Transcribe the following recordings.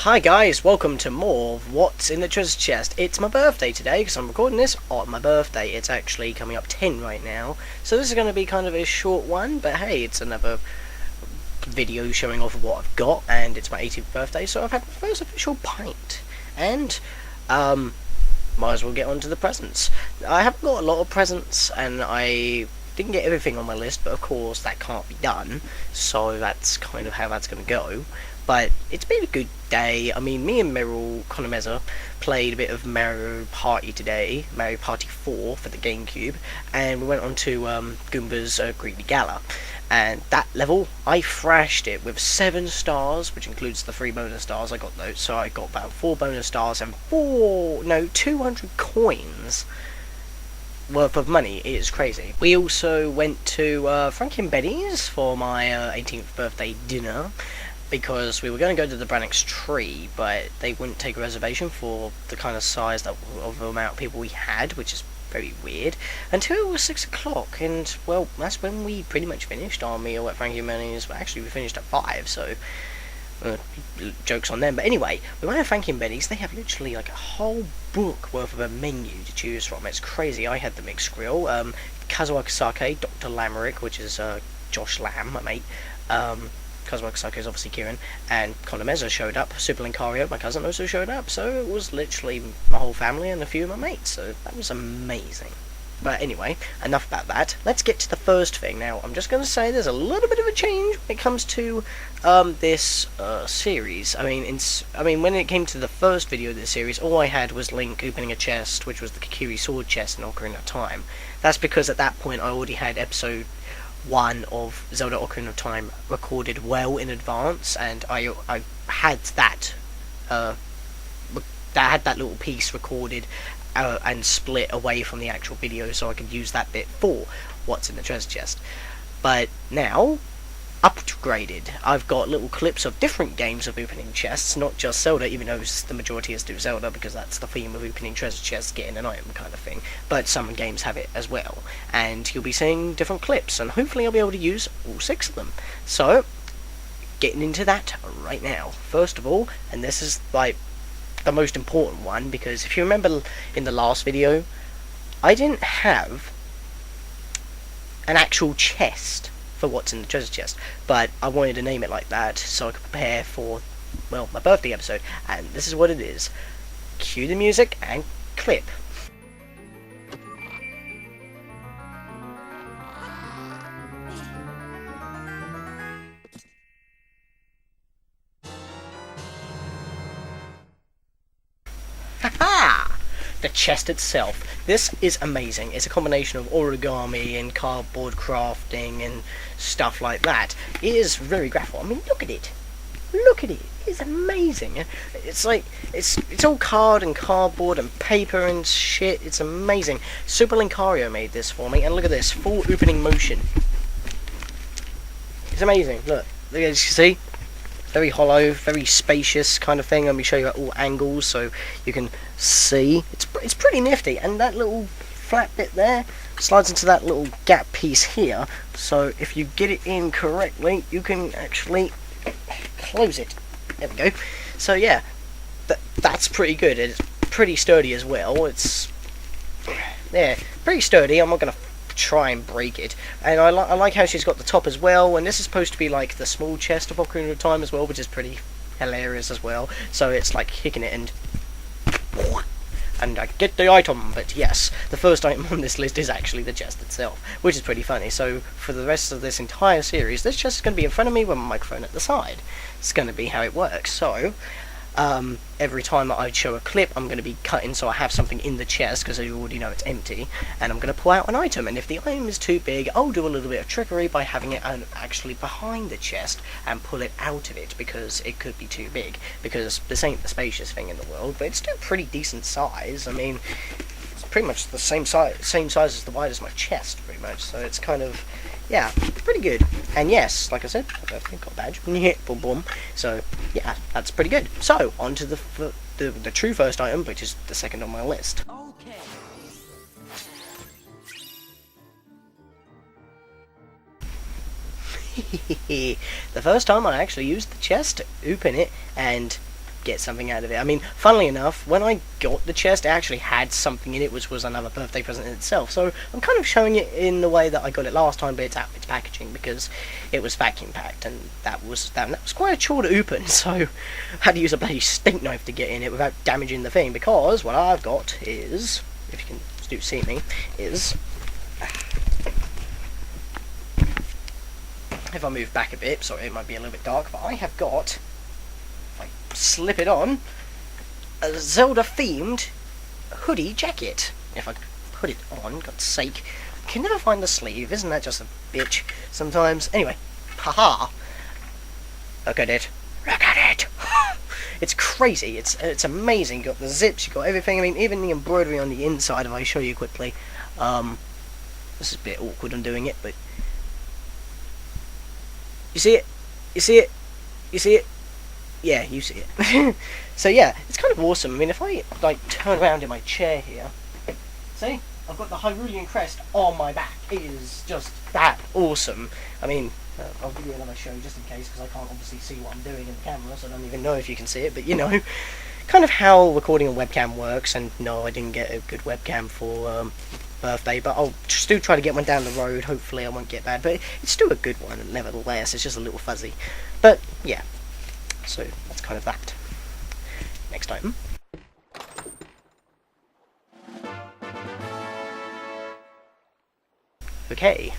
Hi guys, welcome to more of What's in the Treasure Chest. It's my birthday today because I'm recording this on my birthday. It's actually coming up 10 right now, so this is going to be kind of a short one, but hey, it's another video showing off of what I've got, and it's my 18th birthday, so I've had my first official pint, and might as well get on to the presents. I haven't got a lot of presents, and I didn't get everything on my list, but of course that can't be done, so that's kind of how that's going to go. But it's been a good day. I mean, me and Meryl Connemeza played a bit of Mario Party today, Mario Party 4 for the GameCube, and we went on to Goomba's Greedy Gala. And that level, I thrashed it with 7 stars, which includes the 3 bonus stars. I got those, so I got about 4 bonus stars and 200 coins worth of money. It is crazy. We also went to Frankie and Betty's for my 18th birthday dinner, because we were going to go to the Brannock's Tree, but they wouldn't take a reservation for the kind of size of the amount of people we had, which is very weird, until it was 6 o'clock, and, well, that's when we pretty much finished our meal at Frankie and Betty's. Well, actually, we finished at 5, so joke's on them. But anyway, we went to Frankie and Betty's. They have literally like a whole book worth of a menu to choose from. It's crazy. I had the mixed grill, Kazuaki Sake, Dr. Lamerick, which is Josh Lamb, my mate, Kazuaki Sake is obviously Kieran, and Connemeza showed up. Super LINKARIO, my cousin, also showed up, so it was literally my whole family and a few of my mates, so that was amazing. But anyway, enough about that. Let's get to the first thing. Now, I'm just going to say there's a little bit of a change when it comes to this series. I mean, when it came to the first video of this series, all I had was Link opening a chest, which was the Kokiri sword chest in Ocarina of Time. That's because at that point I already had episode 1 of Zelda Ocarina of Time recorded well in advance, and I had that little piece recorded and split away from the actual video, so I could use that bit for What's in the Treasure Chest. But now, upgraded. I've got little clips of different games of opening chests, not just Zelda, even though the majority is do Zelda, because that's the theme of opening treasure chests, getting an item kind of thing. But some games have it as well, and you'll be seeing different clips, and hopefully I'll be able to use all 6 of them. So, getting into that right now. First of all, and this is like the most important one, because if you remember in the last video, I didn't have an actual chest for What's in the Treasure Chest, but I wanted to name it like that so I could prepare for, well, my birthday episode, and this is what it is. Cue the music and clip. Haha! The chest itself. This is amazing. It's a combination of origami and cardboard crafting and stuff like that. It is very graphical. I mean, look at it. Look at it. It's amazing. It's like, it's all card and cardboard and paper and shit. It's amazing. Super LINKARIO made this for me, and look at this. Full opening motion. It's amazing. Look, as you can see. Very hollow, very spacious kind of thing. Let me show you at all angles so you can see. It's pretty nifty, and that little flat bit there slides into that little gap piece here. So if you get it in correctly, you can actually close it. There we go. So yeah, that's pretty good. It's pretty sturdy as well. It's pretty sturdy. I'm not gonna try and break it, and I like how she's got the top as well, and this is supposed to be like the small chest of Ocarina of Time as well, which is pretty hilarious as well. So it's like kicking it and I get the item. But yes, the first item on this list is actually the chest itself, which is pretty funny. So for the rest of this entire series, this chest is going to be in front of me with my microphone at the side. It's going to be how it works. So every time that I show a clip, I'm going to be cutting so I have something in the chest, because I already know it's empty, and I'm going to pull out an item, and if the item is too big, I'll do a little bit of trickery by having it actually behind the chest and pull it out of it, because it could be too big, because this ain't the spacious thing in the world, but it's still pretty decent size. I mean, it's pretty much the same size as the wide as my chest, pretty much, so it's kind of, yeah, pretty good. And yes, like I said, I've got a badge. Boom, boom. So yeah, that's pretty good. So on to the true first item, which is the second on my list. Okay. The first time I actually used the chest to open it and get something out of it. I mean, funnily enough, when I got the chest, it actually had something in it, which was another birthday present in itself. So I'm kind of showing it in the way that I got it last time, but it's out of its packaging because it was vacuum packed, and that was quite a chore to open. So I had to use a bloody steak knife to get in it without damaging the thing. Because what I've got is, if you can still see me, is, if I move back a bit, sorry, it might be a little bit dark, but I have got, if I slip it on, a Zelda-themed hoodie jacket. If I put it on, God's sake, I can never find the sleeve, isn't that just a bitch sometimes? Anyway, haha, look at it, look at it, it's crazy, it's amazing. You got the zips, you got everything. I mean, even the embroidery on the inside, if I show you quickly, this is a bit awkward on doing it, but you see it? You see it? You see it? Yeah, you see it. So yeah, it's kind of awesome. I mean, if I like turn around in my chair here, see? I've got the Hyrulean crest on my back. It is just that awesome. I mean, I'll give you another show just in case, because I can't obviously see what I'm doing in the camera, so I don't even know if you can see it, but you know, kind of how recording a webcam works. And no, I didn't get a good webcam for birthday, but I'll still try to get one down the road. Hopefully I won't get bad, but it's still a good one nevertheless. It's just a little fuzzy, but yeah, so that's kind of that. Next item. Okay,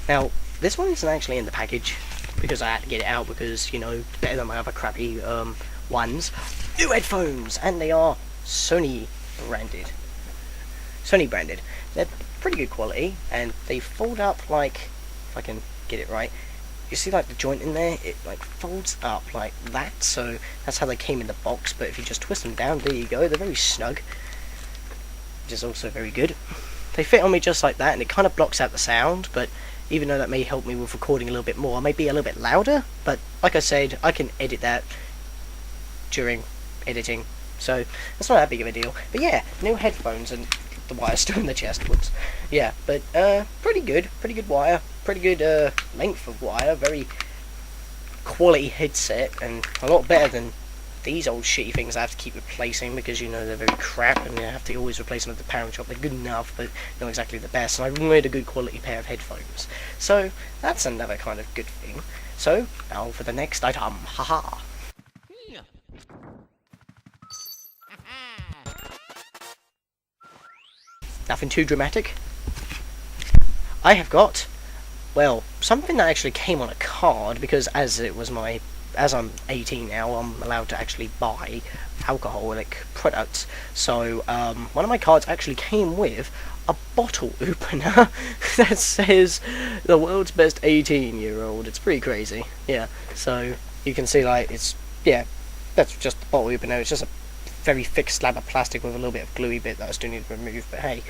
now this one isn't actually in the package because I had to get it out because, you know, better than my other crappy ones. New headphones, and they are Sony branded. They're pretty good quality, and they fold up like, if I can get it right, you see like the joint in there, it like folds up like that, so that's how they came in the box. But if you just twist them down, there you go, they're very snug, which is also very good. They fit on me just like that, and it kind of blocks out the sound, but even though that may help me with recording a little bit more, I may be a little bit louder, but like I said, I can edit that during editing, so that's not that big of a deal. But yeah, new headphones, and the wire's still in the chest, whoops. Yeah, but pretty good wire, pretty good length of wire, very quality headset, and a lot better than these old shitty things I have to keep replacing because, you know, they're very crap and I have to always replace them at the pound shop. They're good enough, but not exactly the best, and I wanted a good quality pair of headphones. So that's another kind of good thing. So now for the next item, haha. Nothing too dramatic. I have got, well, something that actually came on a card, because as I'm 18 now, I'm allowed to actually buy alcoholic products. So one of my cards actually came with a bottle opener that says the world's best 18-year-old. It's pretty crazy. Yeah, so you can see, like, it's, yeah, that's just the bottle opener. It's just a very thick slab of plastic with a little bit of gluey bit that I still need to remove, but hey,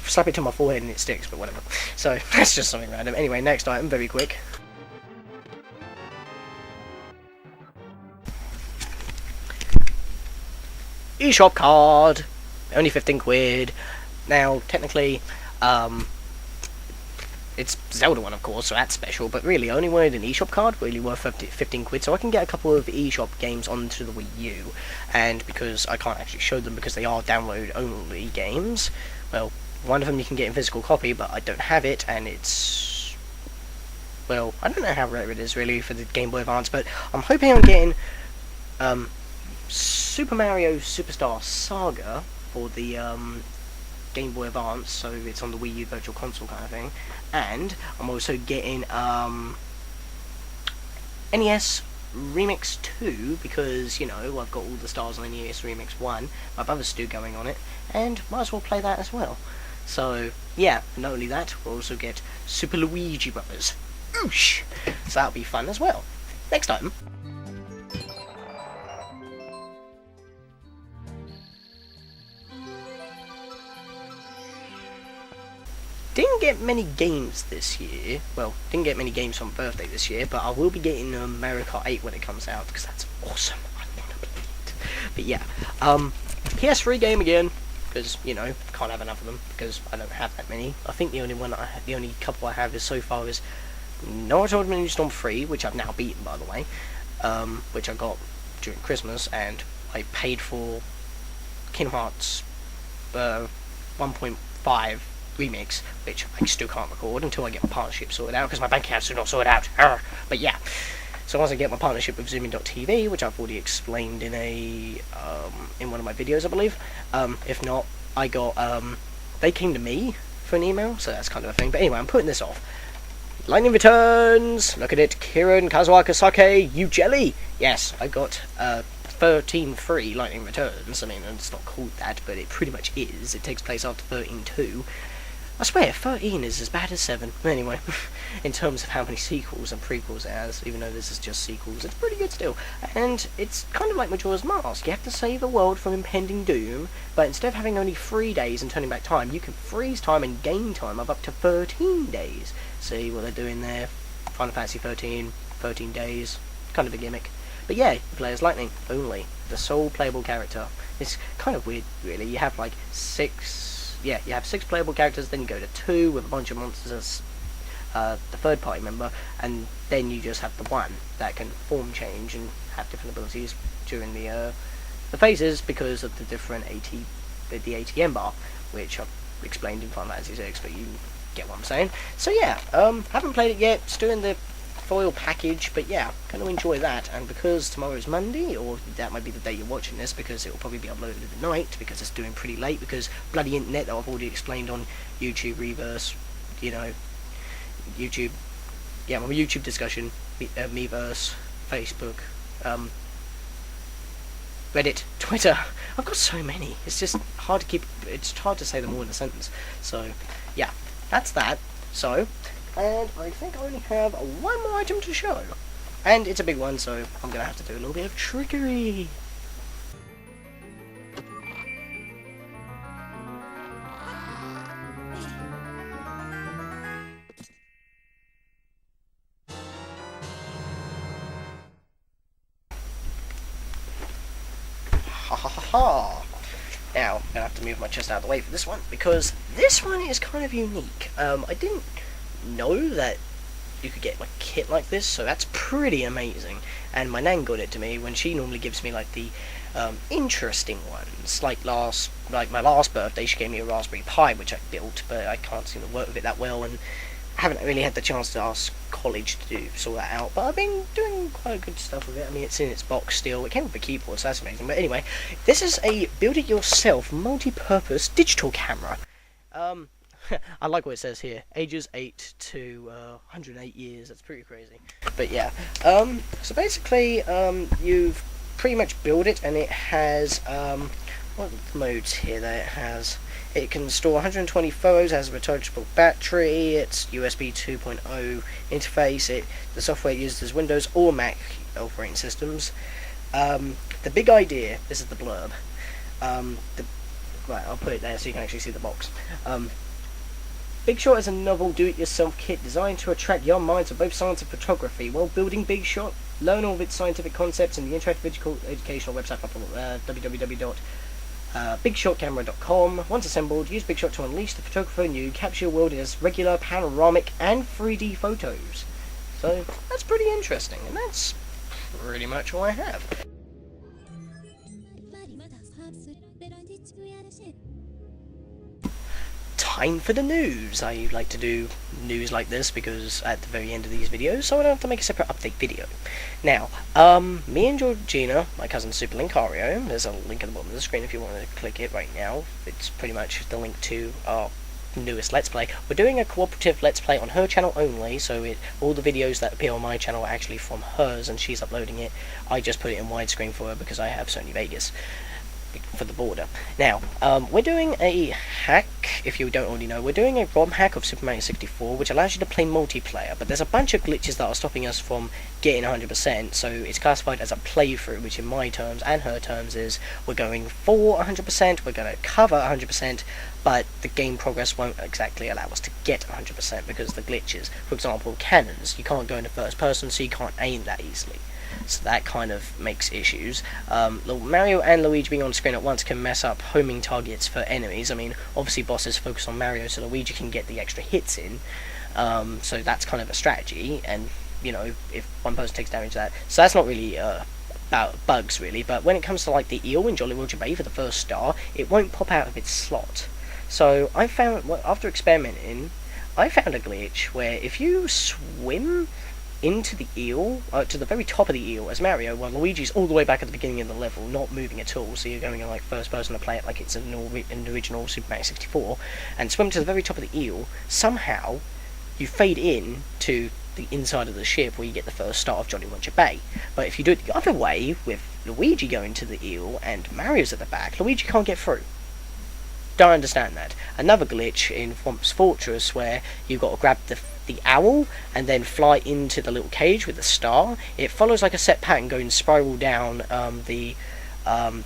slap it to my forehead and it sticks, but whatever. So that's just something random. Anyway, next item, very quick. eShop card, only 15 quid. Now, technically, it's Zelda one, of course, so that's special, but really, I only wanted an eShop card, really worth 15 quid, so I can get a couple of eShop games onto the Wii U, and because I can't actually show them because they are download-only games, well, one of them you can get in physical copy, but I don't have it, and it's, well, I don't know how rare it is, really, for the Game Boy Advance, but I'm hoping I'm getting, Super Mario Superstar Saga for the, Game Boy Advance, so it's on the Wii U Virtual Console kind of thing, and I'm also getting NES Remix 2, because, you know, I've got all the stars on NES Remix 1, my brother's still going on it, and might as well play that as well. So, yeah, not only that, we'll also get Super Luigi Brothers. Oosh! So that'll be fun as well. Next item. Didn't get many games this year. Well, didn't get many games for my birthday this year, but I will be getting Mario Kart 8 when it comes out, because that's awesome. I want to play it. But yeah, PS3 game again, because, you know, can't have enough of them, because I don't have that many. I think the only couple I have is so far is Naruto Ultimate Ninja Storm 3, which I've now beaten, by the way, which I got during Christmas, and I paid for Kingdom Hearts 1.5 remix, which I still can't record until I get my partnership sorted out, because my bank account's still not sorted out. But yeah, so once I get my partnership with Zooming.tv, which I've already explained in in one of my videos, I believe. If not, I got they came to me for an email, so that's kind of a thing. But anyway, I'm putting this off. Lightning returns. Look at it, Kiran Kazuaki Sake, you jelly. Yes, I got 13 free lightning returns. I mean, it's not called that, but it pretty much is. It takes place after 13.2. I swear, 13 is as bad as 7. Anyway, in terms of how many sequels and prequels it has, even though this is just sequels, it's pretty good still. And it's kind of like Majora's Mask. You have to save the world from impending doom, but instead of having only 3 days and turning back time, you can freeze time and gain time of up to 13 days. See what they're doing there? Final Fantasy 13, 13 days, kind of a gimmick. But yeah, you play as Lightning only, the sole playable character. It's kind of weird, really. You have like 6 playable characters, then you go to 2 with a bunch of monsters as the third party member, and then you just have the one that can form change and have different abilities during the phases because of the different the ATM bar, which I've explained in Final Fantasy 6, but you get what I'm saying. So yeah, haven't played it yet, still in the foil package, but yeah, going to enjoy that. And because tomorrow is Monday, or that might be the day you're watching this, because it will probably be uploaded at night, because it's doing pretty late, because bloody internet that I've already explained on YouTube Reverse, you know, YouTube, yeah, my YouTube discussion, Meverse, Facebook, Reddit, Twitter. I've got so many. It's just hard to keep. It's hard to say them all in a sentence. So yeah, that's that. So, and I think I only have one more item to show, and it's a big one, so I'm gonna have to do a little bit of trickery. Ha ha ha ha! Now, I'm gonna have to move my chest out of the way for this one, because this one is kind of unique. I didn't know that you could get like a kit like this, so that's pretty amazing. And my nan got it to me when she normally gives me like the interesting ones. Like my last birthday, she gave me a Raspberry Pi, which I built, but I can't seem to work with it that well, and I haven't really had the chance to ask college to sort that out. But I've been doing quite good stuff with it. I mean, it's in its box still. It came with a keyboard, so that's amazing. But anyway, this is a build-it-yourself multi-purpose digital camera. I like what it says here. Ages 8 to 108 years. That's pretty crazy. But yeah. So basically, you've pretty much built it, and it has what are the modes here that it has? It can store 120 photos, has a rechargeable battery, it's USB 2.0 interface, the software uses Windows or Mac operating systems. The big idea, this is the blurb, right, I'll put it there so you can actually see the box. Big Shot is a novel do-it-yourself kit designed to attract young minds of both science and photography. While building Big Shot, learn all of its scientific concepts in the interactive educational website www.bigshotcamera.com. Once assembled, use Big Shot to unleash the photographer in you, capture your world as regular, panoramic, and 3D photos. So, that's pretty interesting, and that's pretty much all I have. Time for the news. I like to do news like this because at the very end of these videos, so I don't have to make a separate update video. Now, me and Georgina, my cousin Super LINKARIO, there's a link at the bottom of the screen if you want to click it right now. It's pretty much the link to our newest Let's Play. We're doing a cooperative Let's Play on her channel only, so all the videos that appear on my channel are actually from hers and she's uploading it. I just put it in widescreen for her because I have Sony Vegas for the border. Now, we're doing a hack, if you don't already know, we're doing a ROM hack of Super Mario 64, which allows you to play multiplayer, but there's a bunch of glitches that are stopping us from getting 100%, so it's classified as a playthrough, which in my terms and her terms is, we're going for 100%, we're going to cover 100%, but the game progress won't exactly allow us to get 100% because of the glitches. For example, cannons, you can't go into first person, so you can't aim that easily. So that kind of makes issues. Mario and Luigi being on screen at once can mess up homing targets for enemies. I mean, obviously bosses focus on Mario so Luigi can get the extra hits in. So that's kind of a strategy, and, you know, if one person takes damage that. So that's not really bugs really, but when it comes to like the eel in Jolly Roger Bay for the first star, it won't pop out of its slot. So I found, well, after experimenting, I found a glitch where if you swim into the eel, to the very top of the eel as Mario, while Luigi's all the way back at the beginning of the level, not moving at all, so you're going in like first person to play it like it's an original Super Mario 64, and swim to the very top of the eel, somehow you fade in to the inside of the ship where you get the first start of Jolly Roger Bay. But if you do it the other way, with Luigi going to the eel and Mario's at the back, Luigi can't get through. Don't understand that. Another glitch in Thwomp's Fortress where you've got to grab the owl and then fly into the little cage with the star. It follows like a set pattern going spiral down the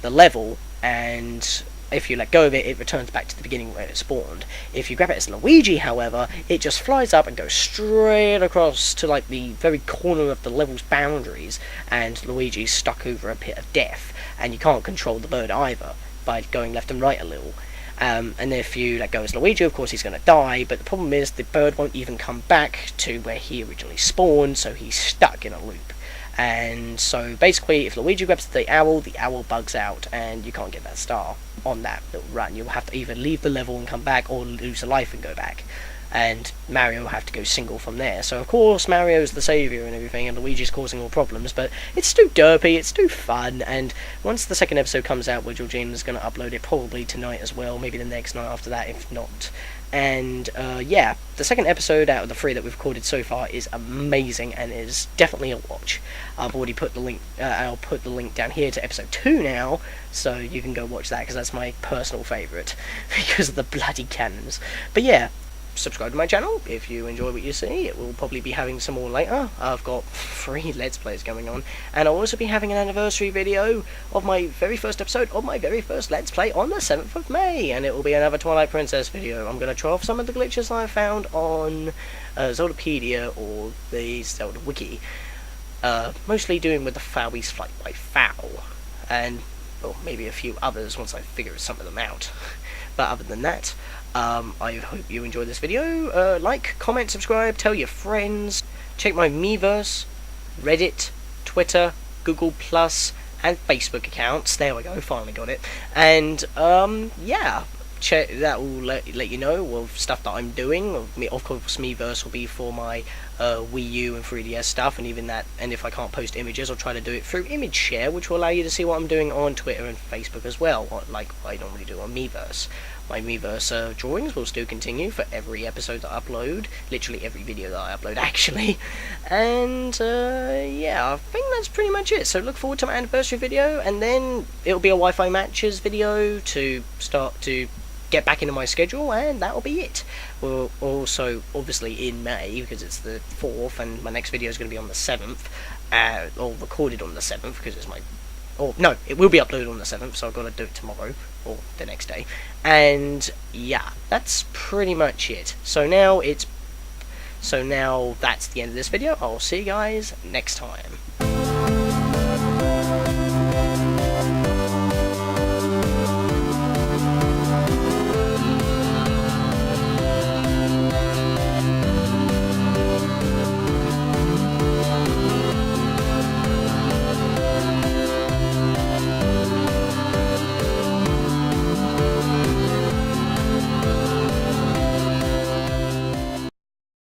level, and if you let go of it, it returns back to the beginning where it spawned. If you grab it as Luigi, however, it just flies up and goes straight across to like the very corner of the level's boundaries, and Luigi's stuck over a pit of death, and you can't control the bird either by going left and right a little. And if you let go as Luigi, of course he's going to die, but the problem is the bird won't even come back to where he originally spawned, so he's stuck in a loop. And so basically, if Luigi grabs the owl bugs out, and you can't get that star on that little run. You'll have to either leave the level and come back, or lose a life and go back. And Mario will have to go single from there. So of course Mario's the saviour and everything, and Luigi's causing all problems, but it's too derpy, it's too fun, and once the second episode comes out, where Georgina's going to upload it probably tonight as well, maybe the next night after that if not. And yeah, the second episode out of the 3 that we've recorded so far is amazing and is definitely a watch. I've already put the link, I'll put the link down here to episode 2 now, so you can go watch that, because that's my personal favourite, because of the bloody cannons. But yeah, subscribe to my channel if you enjoy what you see. It will probably be having some more later. I've got 3 Let's Plays going on, and I'll also be having an anniversary video of my very first episode of my very first Let's Play on the 7th of May, and it will be another Twilight Princess video. I'm going to try off some of the glitches I found on Zeldapedia or the Zelda Wiki, mostly doing with the Fowey's Flight by Fowl, and well, maybe a few others once I figure some of them out. But other than that, I hope you enjoyed this video. Like, comment, subscribe, tell your friends. Check my Miiverse, Reddit, Twitter, Google+, and Facebook accounts. There we go, finally got it. And, yeah, that will let you know of stuff that I'm doing. Of course, Miiverse will be for my Wii U and 3DS stuff, and even that. And if I can't post images, I'll try to do it through Image Share, which will allow you to see what I'm doing on Twitter and Facebook as well, like I normally do on Miiverse. My Miiverse drawings will still continue for every episode that I upload, literally every video that I upload actually, and yeah, I think that's pretty much it. So look forward to my anniversary video, and then it'll be a Wi-Fi matches video to start to get back into my schedule, and that'll be it. We'll also, obviously in May, because it's the 4th, and my next video is going to be on the 7th, or recorded on the 7th, because it's my... Or, no, it will be uploaded on the 7th, so I've got to do it tomorrow, or the next day. And, yeah, that's pretty much it. So now that's the end of this video. I'll see you guys next time.